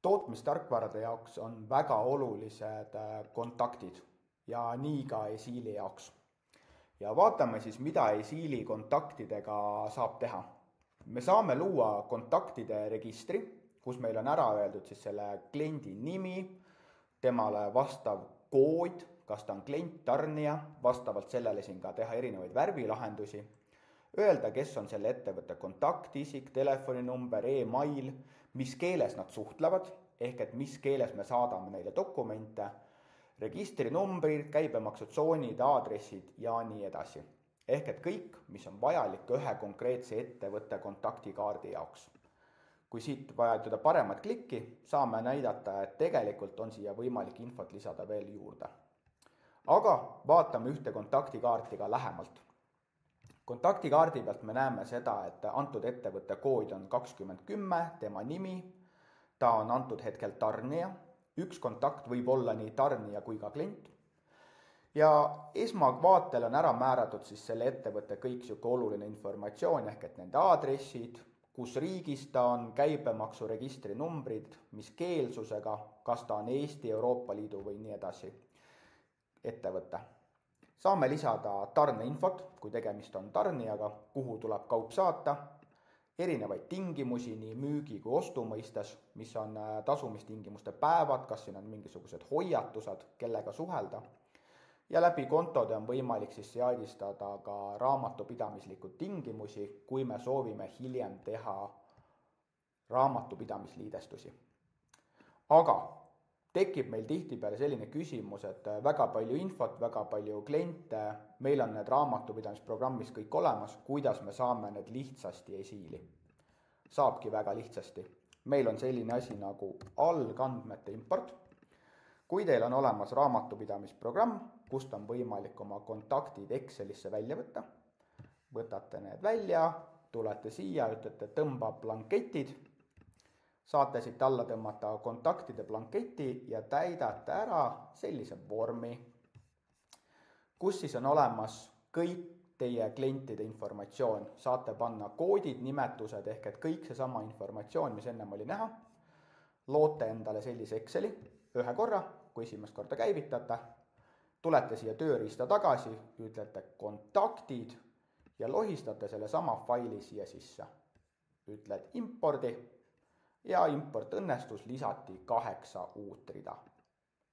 Tootmistarkvarade jaoks on väga olulised kontaktid ja nii ka esiili jaoks. Ja vaatame siis, mida esiili kontaktidega saab teha. Me saame luua kontaktide registri, kus meil on ära öeldud siis selle kliendi nimi, temale vastav kood, kas ta on klient, tarnija, vastavalt sellele siin ka teha erinevaid värvilahendusi, öelda, kes on selle ettevõtte kontaktisik, telefoninumber, email, mis keeles nad suhtlevad, ehk et mis keeles me saadame neile dokumente, registrinumbrid, käibemaksutsoonid, aadressid ja nii edasi. Ehk et kõik, mis on vajalik ühe konkreetse ettevõtte kontaktikaardi jaoks. Kui siit vajatada paremat klikki, saame näidata, et tegelikult on siia võimalik infot lisada veel juurde. Aga vaatame ühte kontaktikaarti ka lähemalt. Kontaktikaardi pealt me näeme seda, et antud ettevõtte kood on 2010, tema nimi, ta on antud hetkel tarnija, üks kontakt võib olla nii tarnija kui ka klient. Ja esmavaatel on ära määratud siis selle ettevõtte kõik siuke oluline informatsioon, ehk et nende aadressid, kus riigis ta on, käibemaksu registrinumbrid, mis keelsusega, kas ta on Eesti, Euroopa Liidu või nii edasi ettevõte. Saame lisada tarneinfot, kui tegemist on tarnijaga, kuhu tuleb kaup saata, erinevaid tingimusi nii müügi kui ostu mõistes, mis on tasumistingimuste päevad, kas siin on mingisugused hoiatused, kellega suhelda. Ja läbi kontode on võimalik siis seadistada ka raamatupidamislikud tingimusi, kui me soovime hiljem teha raamatupidamisliidestusi. Aga tekib meil tihtipeale selline küsimus, et väga palju infot, väga palju kliente, meil on need raamatupidamisprogrammis kõik olemas, kuidas me saame need lihtsasti esiili. Saabki väga lihtsasti. Meil on selline asi nagu algandmete import. Kui teil on olemas raamatupidamisprogramm, kust on võimalik oma kontaktid Excelisse välja võtta, võtate need välja, tulete siia, ütlete tõmba blanketid, saate siit alla tõmmata kontaktide blanketi ja täidate ära sellise vormi, kus siis on olemas kõik teie klientide informatsioon. Saate panna koodid, nimetused ehk et kõik seesama informatsioon, mis ennem oli näha. Loote endale sellise Exceli ühe korra, kui esimest korda käivitate. Tulete siia tööriista tagasi, ütlete kontaktid ja lohistate selle sama faili siia sisse. Ütled impordi. Ja import õnnestus, lisati 8 uut rida.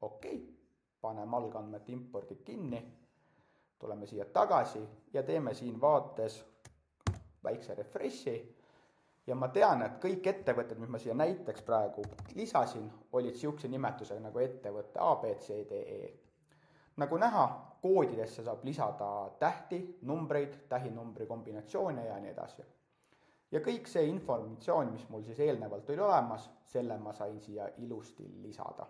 Okei, paneme algandmete impordi kinni, tuleme siia tagasi ja teeme siin vaates väikse refreshi. Ja ma tean, et kõik ettevõtted, mis ma siia näiteks praegu lisasin, olid siukse nimetusega nagu ettevõtte ABCDE. Nagu näha, koodidesse saab lisada tähti, numbreid, tähinumbri kombinatsioone ja nii edasi. Ja kõik see informatsioon, mis mul siis eelnevalt oli olemas, selle ma sain siia ilusti lisada.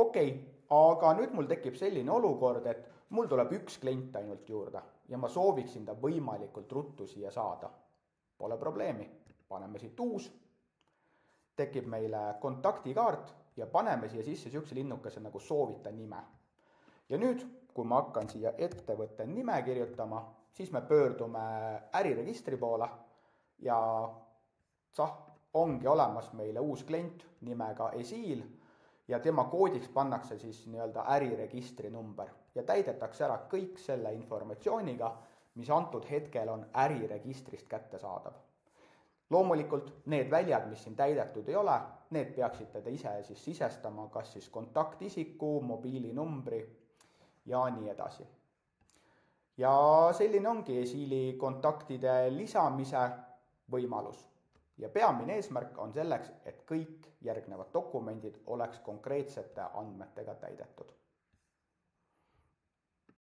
Okei, aga nüüd mul tekib selline olukord, et mul tuleb üks klient ainult juurde ja ma sooviksin ta võimalikult ruttu siia saada. Pole probleemi, paneme siit uus, tekib meile kontaktikaart ja paneme siia sisse siukse linnukese nagu soovita nime. Ja nüüd, kui ma hakkan siia ettevõtte nime kirjutama, siis me pöördume äriregistri poole ja ongi olemas meile uus klient nimega esiil ja tema koodiks pannakse siis nii-öelda äriregistri number ja täidetakse ära kõik selle informatsiooniga, mis antud hetkel on äriregistrist kätte saadav. Loomulikult need väljad, mis siin täidetud ei ole, need peaksite te ise siis sisestama, kas siis kontaktisiku, mobiilinumbri ja nii edasi. Ja selline ongi esiili kontaktide lisamise võimalus. Ja peamine eesmärk on selleks, et kõik järgnevad dokumendid oleks konkreetsete andmetega täidetud.